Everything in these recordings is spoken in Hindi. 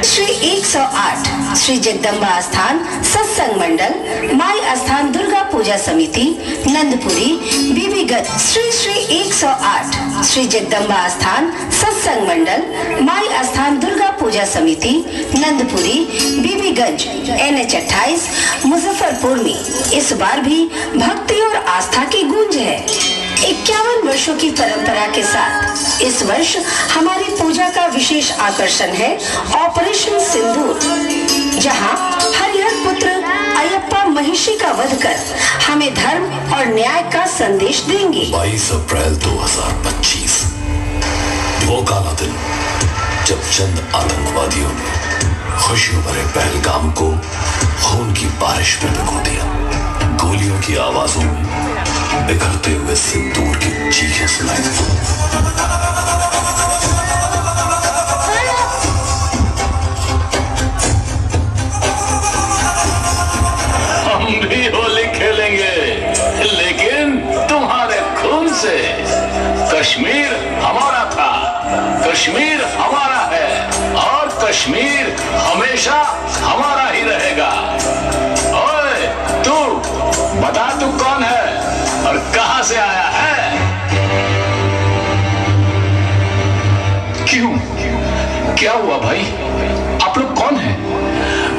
श्री 108 श्री जगदम्बा स्थान सत्संग मंडल माई स्थान दुर्गा पूजा समिति नंदपुरी बीबीगंज। श्री 108 श्री जगदम्बा स्थान सत्संग मंडल माई स्थान दुर्गा पूजा समिति नंदपुरी बीबीगंज NH 28 मुजफ्फरपुर में इस बार भी भक्ति और आस्था की गूंज है। 51 वर्षों की परंपरा के साथ इस वर्ष हमारी पूजा का विशेष आकर्षण है ऑपरेशन सिंदूर, जहां हरिहर पुत्र अयप्पा महिषी का वध कर हमें धर्म और न्याय का संदेश देंगे। 22 अप्रैल 2025 वो काला दिन जब चंद आतंकवादियों ने खुशियों भरे पहलगाम को खून की बारिश में भिगो दिया। गोलियों की आवाजों में बिखरते हुए सिंदूर की चीखें सुनाई। हम भी होली खेलेंगे, लेकिन तुम्हारे खून से। कश्मीर हमारा था, कश्मीर हमारा है और कश्मीर हमेशा हमारा ही रहेगा। ओए तू बता, तू कौन है और कहां से आया है? क्यों, क्या हुआ भाई? आप लोग कौन हैं?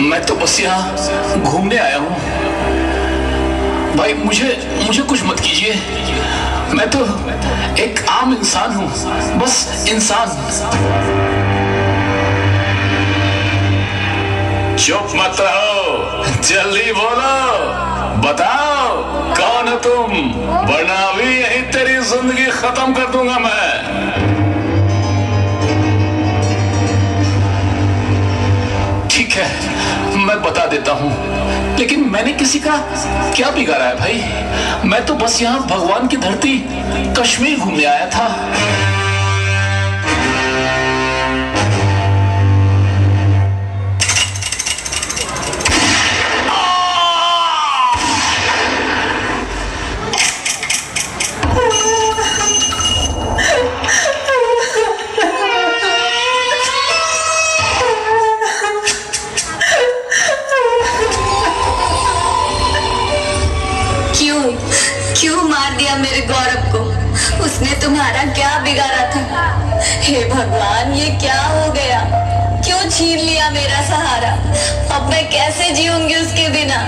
मैं तो बस यहाँ घूमने आया हूं भाई। मुझे कुछ मत कीजिए, मैं तो एक आम इंसान हूं, बस इंसान। चुप मत रहो, जल्दी बोलो, बताओ कौन हो तुम, वरना अभी यही तेरी जिंदगी खत्म कर दूंगा मैं। ठीक है, मैं बता देता हूं, लेकिन मैंने किसी का क्या बिगाड़ा है भाई? मैं तो बस यहां भगवान की धरती कश्मीर घूमने आया था। क्यों मार दिया मेरे गौरव को? उसने तुम्हारा क्या बिगाड़ा था? हे भगवान, ये क्या हो गया? क्यों छीन लिया मेरा सहारा? अब मैं कैसे जीऊंगी उसके बिना?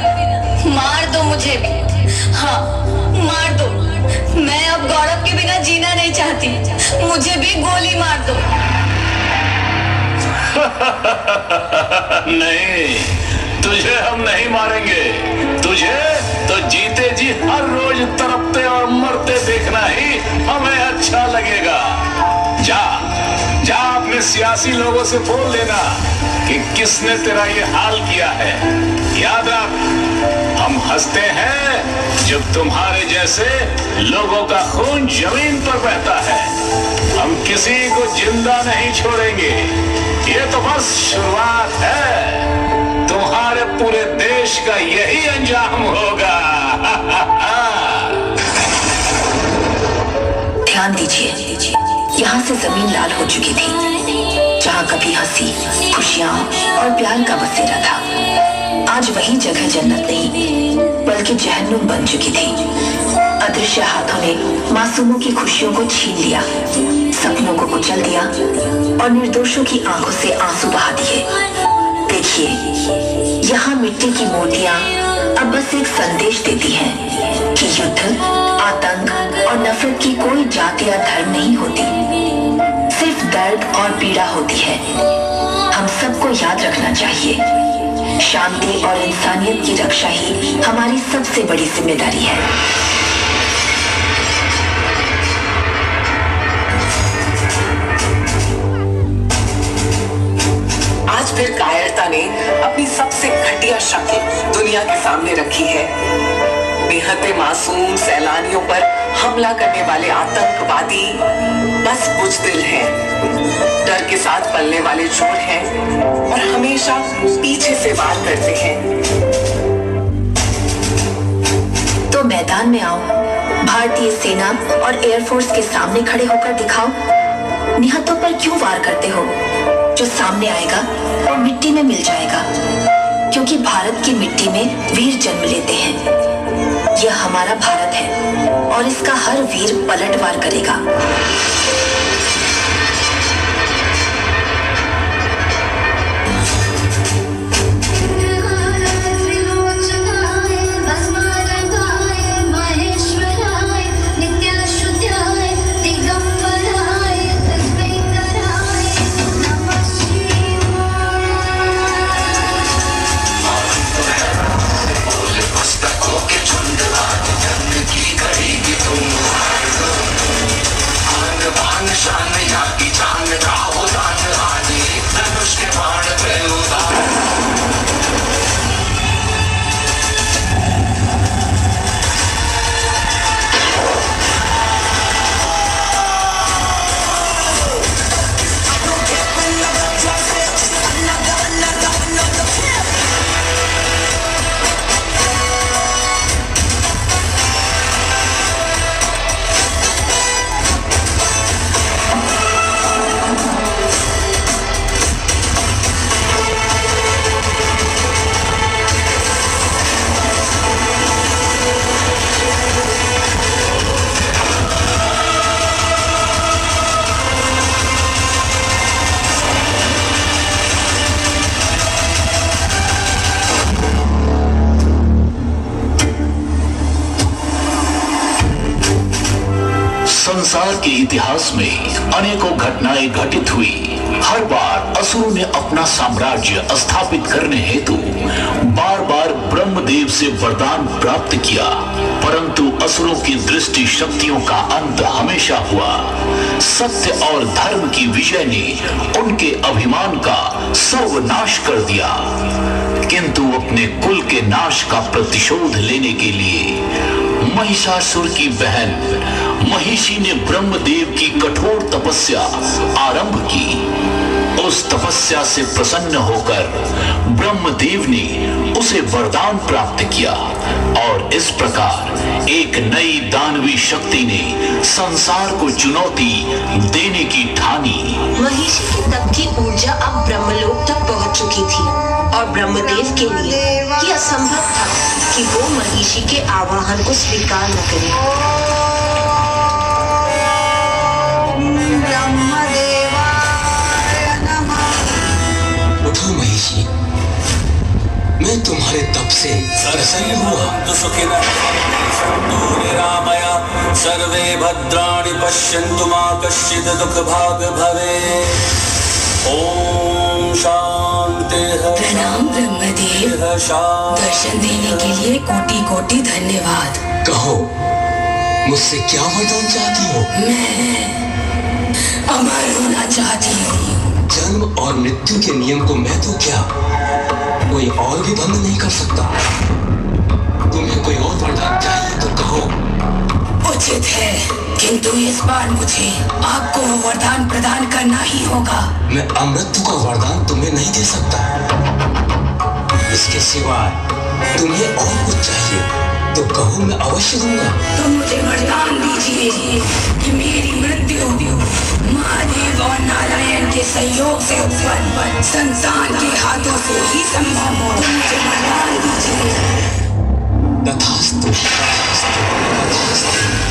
मार दो मुझे भी, हाँ मार दो। मैं अब गौरव के बिना जीना नहीं चाहती, मुझे भी गोली मार दो। नहीं, तुझे हम नहीं मारेंगे। तुझे तो जीते जी हर रोज तड़पते और मरते देखना ही हमें अच्छा लगेगा। जा अपने सियासी लोगों से बोल देना कि किसने तेरा ये हाल किया है। याद रख, हम हंसते हैं जब तुम्हारे जैसे लोगों का खून जमीन पर बहता है। हम किसी को जिंदा नहीं छोड़ेंगे, ये तो बस शुरुआत है। तुम्हारे पूरे देश का यही अंजाम होगा। ध्यान दीजिए, यहाँ से जमीन लाल हो चुकी थी। जहाँ कभी हंसी, खुशियाँ और प्यार का बसेरा था, आज वही जगह जन्नत नहीं बल्कि जहन्नुम बन चुकी थी। अदृश्य हाथों ने मासूमों की खुशियों को छीन लिया, सपनों को कुचल दिया और निर्दोषों की आंखों से आंसू बहा दिए। देखिए, यहाँ मिट्टी की मूर्तियाँ अब बस एक संदेश देती हैं कि युद्ध, आतंक और नफरत की कोई जाति या धर्म नहीं होती, सिर्फ दर्द और पीड़ा होती है। हम सबको याद रखना चाहिए, शांति और इंसानियत की रक्षा ही हमारी सबसे बड़ी जिम्मेदारी है। आज फिर कायरता ने अपनी सबसे घटिया शक्ल दुनिया के सामने रखी है। बेहद मासूम सैलानियों पर हमला करने वाले आतंकवादी बस बुज़दिल हैं, डर के साथ पलने वाले चोर हैं और हमेशा पीछे से वार करते हैं। तो मैदान में आओ, भारतीय सेना और एयरफोर्स के सामने खड़े होकर दिखाओ, निहत्तों पर क्यों वार करते हो। जो सामने आएगा वो मिट्टी में मिल जाएगा, क्योंकि भारत की मिट्टी में वीर जन्म लेते हैं। यह हमारा भारत है और इसका हर वीर पलटवार करेगा। संसार के इतिहास में अनेकों घटनाएं घटित हुई। हर बार असुरों ने अपना साम्राज्य स्थापित करने हेतु बार बार ब्रह्मदेव से वरदान प्राप्त किया, परंतु असुरों की दृष्टि शक्तियों का अंत हमेशा हुआ। सत्य और धर्म की विजय ने उनके अभिमान का सर्वनाश कर दिया, किंतु अपने कुल के नाश का प्रतिशोध लेने के लिए महिषासुर की बहन महिषी ने ब्रह्मदेव की कठोर तपस्या आरंभ की। उस तपस्या से प्रसन्न होकर ब्रह्मदेव ने उसे वरदान प्राप्त किया और इस प्रकार एक नई दानवी शक्ति ने संसार को चुनौती देने की ठानी। महिषी के तप की ऊर्जा अब ब्रह्मलोक तक पहुंच चुकी थी और ब्रह्मदेव के लिए यह असंभव था कि वो महिषी के आवाहन को स्वीकार न करे। उठो महिषी, मैं तुम्हारे तप से प्रसन्न हुआ। सर्वे भद्राणि पश्यन्तु मा कश्चित् दुःख भाग् भवेत्। ओम शांति। प्रणाम ब्रह्मदेव, दर्शन देने के लिए कोटि कोटि धन्यवाद। कहो, मुझसे क्या वरदान चाहती हो? मैं अमर होना चाहती हूँ। जन्म और मृत्यु के नियम को मैं तो क्या, कोई और भी भंग नहीं कर सकता। तुम्हें कोई और वरदान चाहिए तो कहो। उचित है, किंतु इस बार मुझे आपको वरदान प्रदान करना ही होगा। मैं अमृत्यु का वरदान तुम्हें नहीं दे सकता। इसके सिवाय तुम्हें और कुछ चाहिए तो कहो, मैं अवश्य दूंगा। तो मुझे वरदान दीजिए कि मेरी मृत्यु महादेव और नारायण के सहयोग से उत्पन्न संतान के हाथों से ही संभव हो। तो मुझे वरदान दीजिए। तथास्तु, तथास्तु, तथास्तु।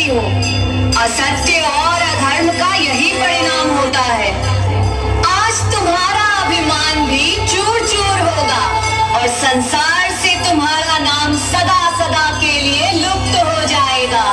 हो। असत्य और अधर्म का यही परिणाम होता है। आज तुम्हारा अभिमान भी चूर चूर होगा और संसार से तुम्हारा नाम सदा सदा के लिए लुप्त हो जाएगा।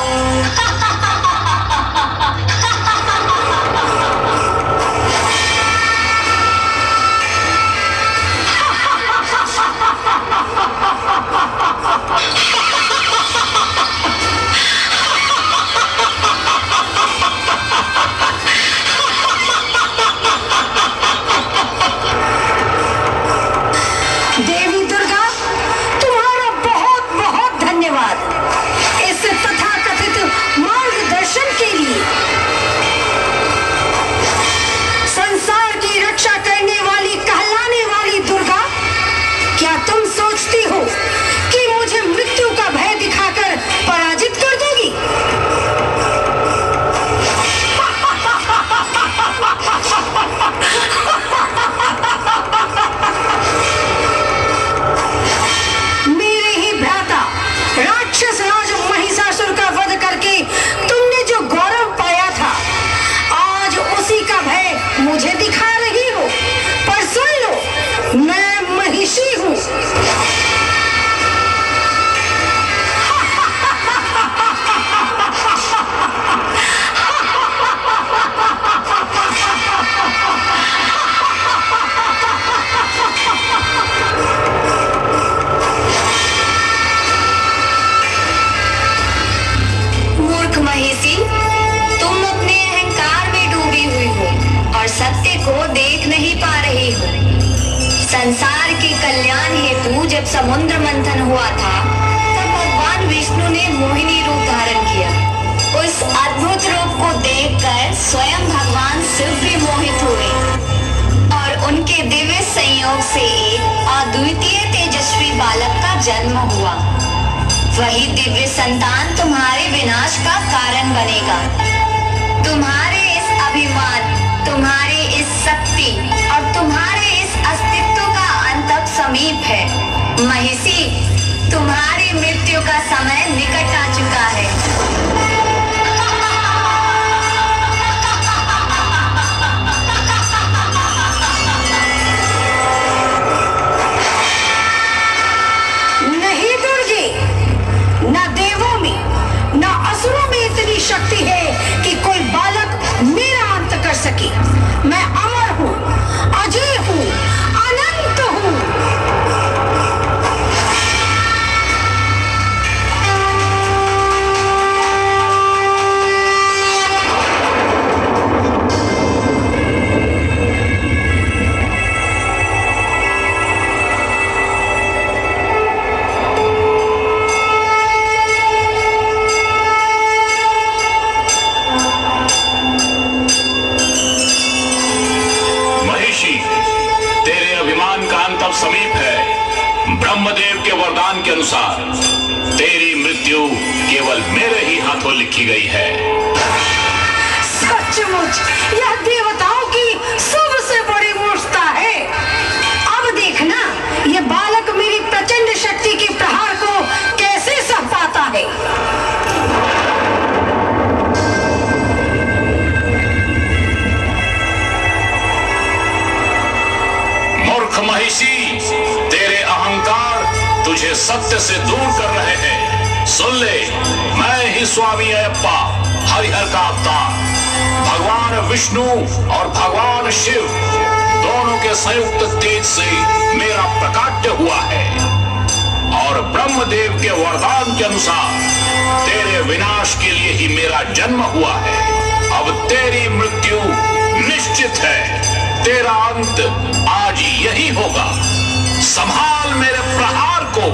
देवी दुर्गा, तुम्हारा बहुत बहुत धन्यवाद इस तथाकथित मार्गदर्शन के लिए। संसार की रक्षा करने वाली कहलाने वाली दुर्गा, क्या तुम सोचती हो कि मुझे मृत्यु का भय दिखाकर पराजित कर दोगी? मेरे ही भ्राता राक्षस राज महिषासुर का वध करके तुमने जो गौरव पाया था, आज उसी का भय मुझे दिखा रही हो। पर सुन लो, मैं महिषी हूँ। मूर्ख महिषी, तुम अपने अहंकार में डूबी हुई हो और सत्य को देख नहीं पा रही हो। संसार के कल्याण हेतु जब समुद्र मंथन हुआ था, तब भगवान विष्णु ने मोहिनी रूप धारण किया। उस अद्भुत रूप को देखकर स्वयं भगवान शिव भी मोहित हुए और उनके दिव्य संयोग से एक अद्वितीय तेजस्वी बालक का जन्म हुआ। वही दिव्य संतान तुम्हारे विनाश का कारण बनेगा। तुम्हारे इस अभिमान, तुम्हारे इस शक्ति और तुम्हारे इस अस्तित्व का अंत अब समीप है। महिषी, तुम्हारी मृत्यु का समय निकट आ चुका है। नहीं दुर्गे, न देवों में न असुरों में इतनी शक्ति है कि कोई बालक मेरा अंत कर सके। मैं अमर हूँ, अजय हूँ, अनंत हूँ। महिषी, तेरे अभिमान का अंत अब समीप है। ब्रह्मदेव के वरदान के अनुसार तेरी मृत्यु केवल मेरे ही हाथों लिखी गई है। सचमुच यह देवताओं की सबसे बड़ी मूर्खता है। अब देखना, यह बालक मेरी प्रचंड शक्ति के प्रहार को कैसे सह पाता है। मूर्ख महिषी, तेरे अहंकार तुझे सत्य से दूर कर रहे हैं। सुन ले, मैं ही स्वामी अयप्पा, हरिहर का अवतार। भगवान विष्णु और भगवान शिव दोनों के संयुक्त तेज से मेरा प्रकाट्य हुआ है और ब्रह्मदेव के वरदान के अनुसार तेरे विनाश के लिए ही मेरा जन्म हुआ है। अब तेरी मृत्यु निश्चित है। तेरा अंत आज यही होगा। संभाल मेरे प्रहार को।